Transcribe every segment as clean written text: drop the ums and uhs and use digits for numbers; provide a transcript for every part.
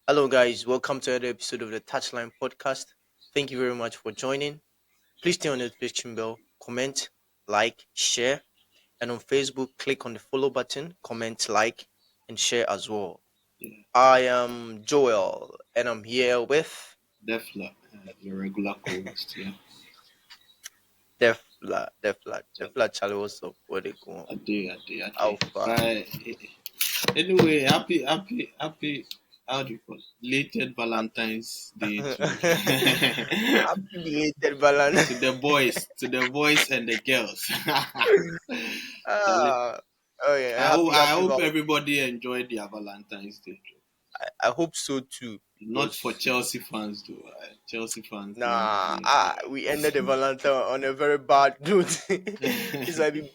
Hello, guys. Welcome to another episode of the Touchline podcast. Thank you very much for joining. Please turn on the notification bell, comment, like, share, and on Facebook, click on the follow button, comment, like, and share as well. Yeah, I am Joel, and I'm here with Defla, your regular co-host. Yeah, so Defla Charlie. What's up? What they go on? a day. Alpha. But anyway, happy. How do you call it? Lated Valentine's Day to Happy belated balance. to the boys and the girls. Charlie, ah, oh yeah, I happy hope Val. everybody enjoyed their Valentine's Day. I hope so too, Not for because Chelsea fans though. Chelsea fans, nah, they we ended the Valentine on a very bad note. This might be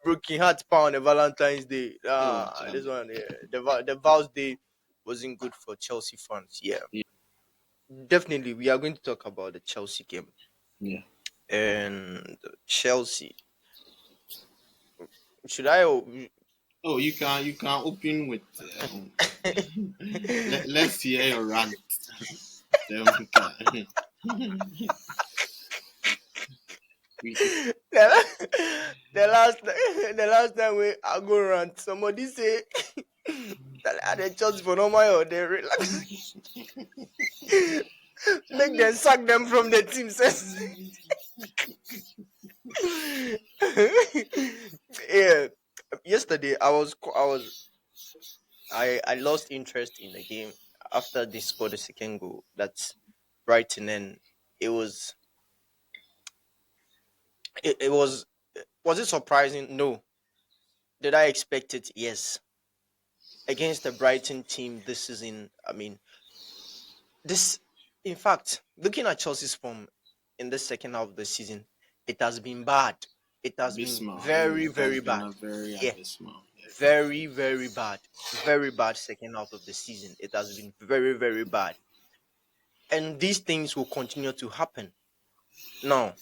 broken heart pound on a Valentine's Day. oh, This Charlie. one, yeah, the Vows Day wasn't good for Chelsea fans. Yeah, Yeah, definitely. We are going to talk about the Chelsea game yeah. and Chelsea. Should I? Oh, you can open with. Let's hear your rant. Then we can. we, The last time we I go rant, somebody say that I dey just for normal or they relax. Make them sack them from the team. Says yeah. Yesterday I lost interest in the game after they scored the second goal. That's Brighton, and it was it was it surprising? No. Did I expect it? Yes. Against the Brighton team this season, I mean, this in fact, looking at Chelsea's form in the second half of the season, it has been bad. It has been abysmal. very, It has very been bad. a very Yeah, abysmal. Yeah. very, very bad. Very bad second half of the season. It has been very, very bad. And these things will continue to happen. Now,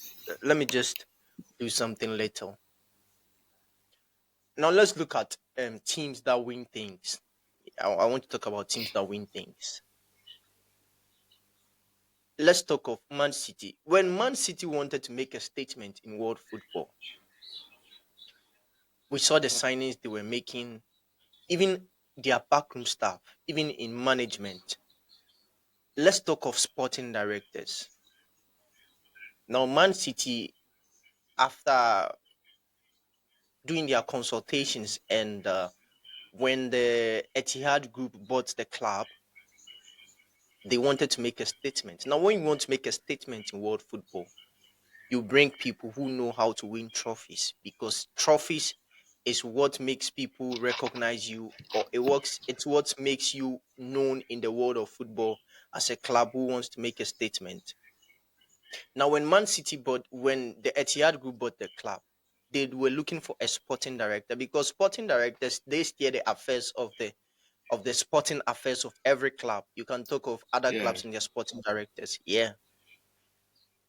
let me just do something little. Now let's look at teams that win things. I want to talk about teams that win things. Let's talk of Man City. When Man City wanted to make a statement in world football, we saw the signings they were making, even their backroom staff, even in management. Let's talk of sporting directors. Now, Man City, after doing their consultations and when the Etihad group bought the club, they wanted to make a statement. Now, when you want to make a statement in world football, you bring people who know how to win trophies because trophies is what makes people recognize you, or it's what makes you known in the world of football as a club who wants to make a statement. Now when the Etihad group bought the club, they were looking for a sporting director because sporting directors they steer the affairs of the sporting affairs of every club. You can talk of other Yeah. clubs and their sporting directors. Yeah,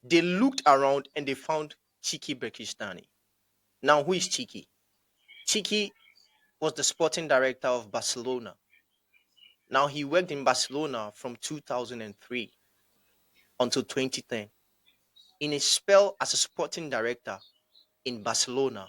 they looked around and they found Chiki Bekistani. Now, who is Chiki? Chiki was the sporting director of Barcelona. Now, he worked in Barcelona from 2003 until 2010. In a spell as a sporting director in Barcelona,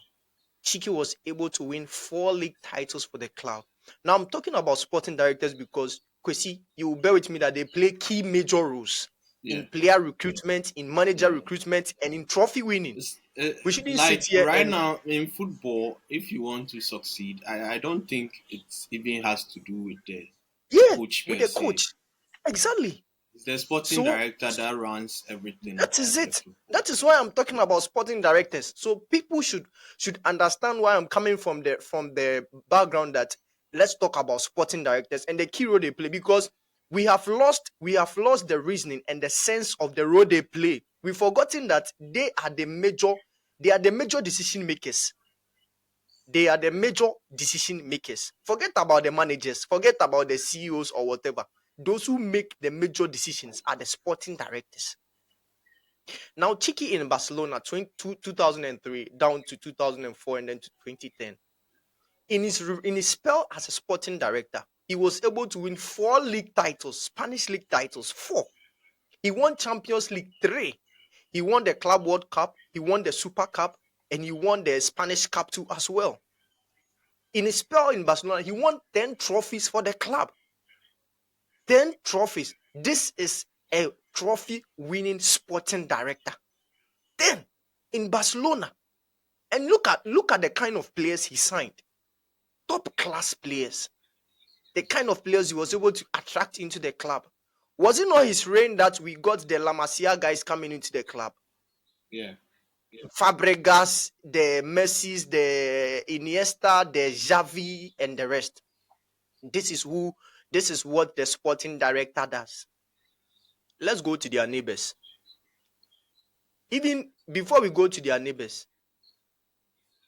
Chiki was able to win 4 league titles for the club. Now, I'm talking about sporting directors because, Kwesi, you will bear with me that they play key major roles Yeah. in player recruitment, in manager Yeah. recruitment, and in trophy winning. It's, We shouldn't sit like here right and now in football, if you want to succeed, I don't think it even has to do with the yeah, coach with per the se. coach. Exactly. It's the sporting So director that runs everything that is in the it. football. That is why I'm talking about sporting directors. So people should understand why I'm coming from the background that let's talk about sporting directors and the key role they play because we have lost the reasoning and the sense of the role they play. We've forgotten that they are the major decision makers. They are the major decision makers. Forget about the managers, forget about the CEOs or whatever. Those who make the major decisions are the sporting directors. Now, Chiki in Barcelona, 2003 down to 2004 and then to 2010. In his spell as a sporting director, he was able to win 4 league titles, Spanish league titles, 4. He won Champions League 3. He won the Club World Cup, he won the Super Cup, and he won the Spanish Cup too as well. In his spell in Barcelona, he won 10 trophies for the club. 10 trophies. This is a trophy winning sporting director. 10 in Barcelona. And look at the kind of players he signed. Top class players. The kind of players he was able to attract into the club. Was it not his reign that we got the La Masia guys coming into the club? Yeah. Fabregas, the Messis, the Iniesta, the Xavi, and the rest. This is what the sporting director does. Let's go to their neighbors. Even before we go to their neighbors,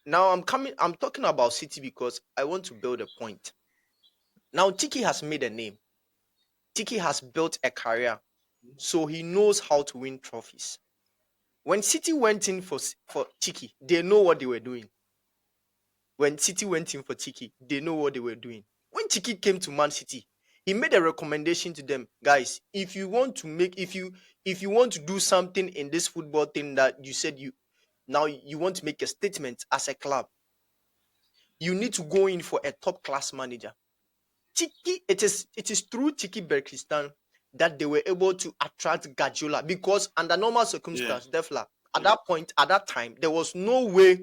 now I'm talking about City because I want to build a point. Now Tiki has made a name. Tiki has built a career, so he knows how to win trophies. When City went in for Tiki, they know what they were doing. When City went in for Tiki, they know what they were doing. When Tiki came to Man City, he made a recommendation to them, guys. If you want to do something in this football thing that you said you want to make a statement as a club, you need to go in for a top class manager. Tiki, it is through Tiki Berkistan that they were able to attract Guardiola, because under normal circumstances, Defla, at that time, there was no way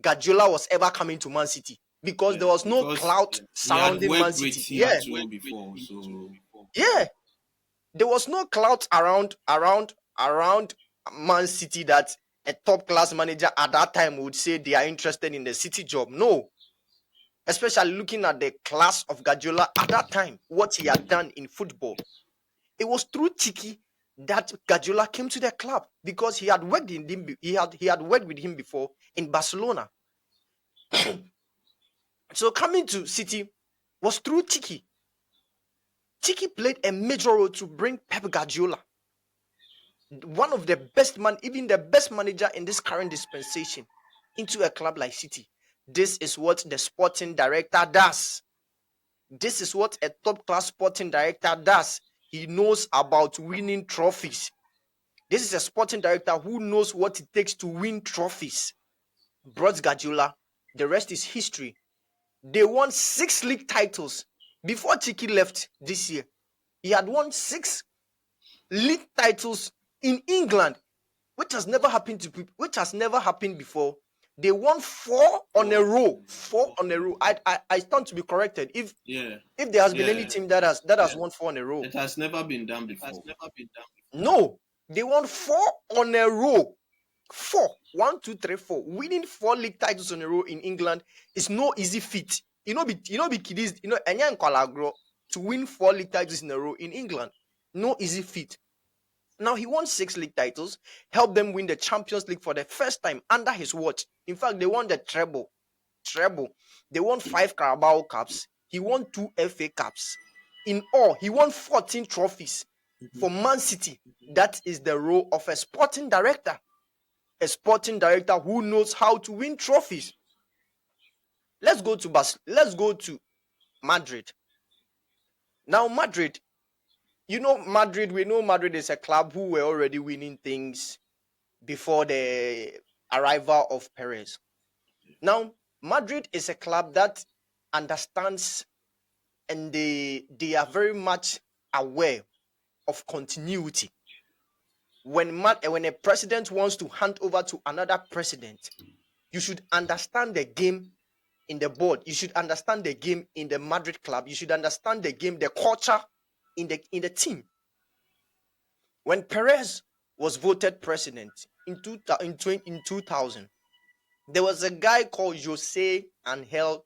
Guardiola was ever coming to Man City because Yeah. there was no Because clout he had surrounding Man worked with City. him Yeah, too before, so yeah. There was no clout around Man City that a top class manager at that time would say they are interested in the City job. No, especially looking at the class of Guardiola at that time, what he had done in football. It was through Tiki that Guardiola came to the club because he had worked in him. He had worked with him before in Barcelona. So coming to City was through Tiki. Tiki played a major role to bring Pep Guardiola, one of the best even the best manager in this current dispensation, into a club like City. This is what the sporting director does. This is what a top class sporting director does. He knows about winning trophies. This is a sporting director who knows what it takes to win trophies. Brought Guardiola. The rest is history. They won 6 league titles before Tiki left this year. He had won 6 league titles in England, which has never happened before. They won 4 on a row. 4 on a row. I stand to be corrected yeah, if there has been any yeah. team that has won 4 on a row. It has never been done before. No, they won 4 on a row. 4, 1, 2, 3, 4. Winning 4 league titles on a row in England is no easy feat. Be kiddies, Enya Nkwalagro to win 4 league titles in a row in England. No easy feat. Now he won 6 league titles, helped them win the Champions League for the first time under his watch. In fact, they won the treble. They won 5 Carabao Cups. He won 2 FA Cups. In all, he won 14 trophies for Man City. That is the role of a sporting director. A sporting director who knows how to win trophies. Let's go to Madrid. Now Madrid, we know Madrid is a club who were already winning things before the arrival of Perez. Now, Madrid is a club that understands, and they are very much aware of continuity. When a president wants to hand over to another president, you should understand the game in the board. You should understand the game in the Madrid club. You should understand the game, the culture in the team. When Perez was voted president in 2000, there was a guy called Jose Angel,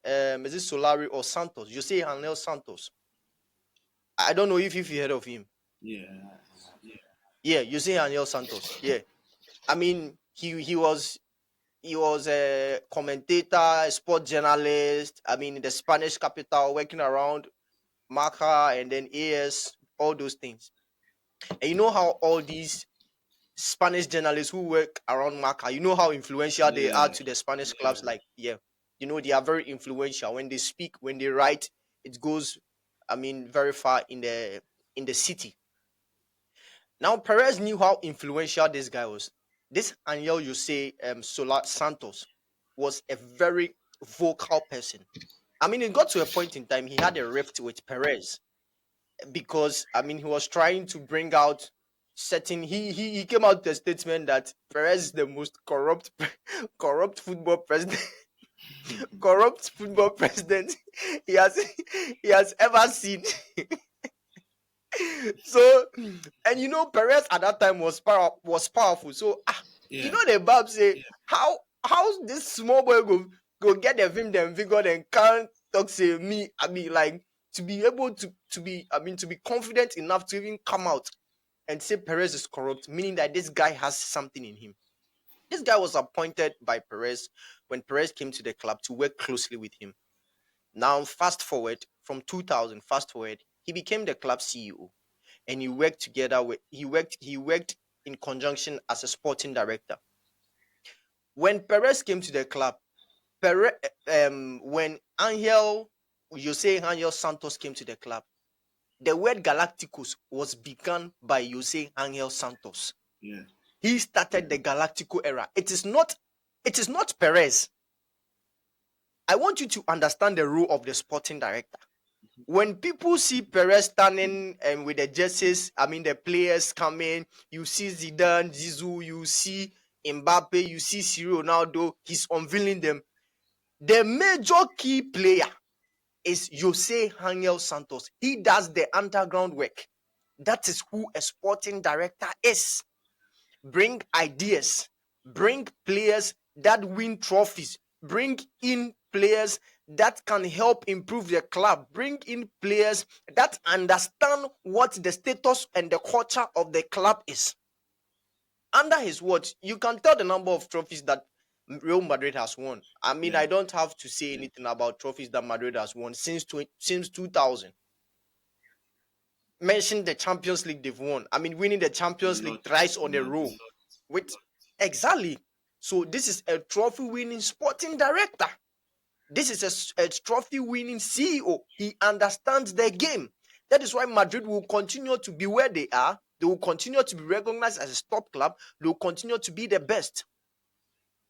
is it Solari or Santos? Jose Angel Santos. I don't know if you heard of him. Yeah, Yeah, Jose Angel Santos. Yeah, I mean he was a commentator, a sport journalist. I mean, in the Spanish capital, working around Marca and then AS, all those things. And you know how all these Spanish journalists who work around Marca, you know how influential they are yeah, to the Spanish clubs. Like, yeah, they are very influential when they speak, when they write. It goes, very far in the city. Now Perez knew how influential this guy was. This Angel you say Solar Santos was a very vocal person. It got to a point in time he had a rift with Perez because he was trying to bring out certain he came out with a statement that Perez is the most corrupt corrupt football president corrupt football president he has he has ever seen. So, and Perez at that time was powerful. So Yeah. the Bab say how this small boy go get the vim them vigor and can't talk say me. Like to be able to be to be confident enough to even come out and say Perez is corrupt, meaning that this guy has something in him. This guy was appointed by Perez when Perez came to the club to work closely with him. Now, fast forward from 2000, fast forward, he became the club CEO, and he worked in conjunction as a sporting director. When Perez came to the club, when Angel Santos came to the club, the word Galacticos was begun by Jose Angel Santos. Yeah. He started the Galactico era. It is not Perez. I want you to understand the role of the sporting director. When people see Perez standing with the jerseys, the players coming, you see Zidane, Zizou, you see Mbappe, you see Ciro Ronaldo, he's unveiling them. The major key player is Jose Angel Santos. He does the underground work. That is who a sporting director is. Bring ideas, bring players that win trophies, bring in players that can help improve the club, bring in players that understand what the status and the culture of the club is. Under his watch, you can tell the number of trophies that Real Madrid has won. I Yeah. don't have to say Yeah. anything about trophies that Madrid has won since 2000. Mention the Champions League they've won. Winning the A Champions League lot. thrice A on a lot. row. With exactly. So this is a trophy winning sporting director. This is a trophy winning CEO. He understands the game. That is why Madrid will continue to be where they are. They will continue to be recognized as a top club. They will continue to be the best.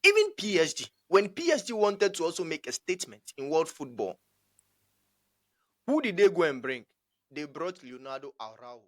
Even PSG, when PSG wanted to also make a statement in world football, who did they go and bring? They brought Leonardo Araujo.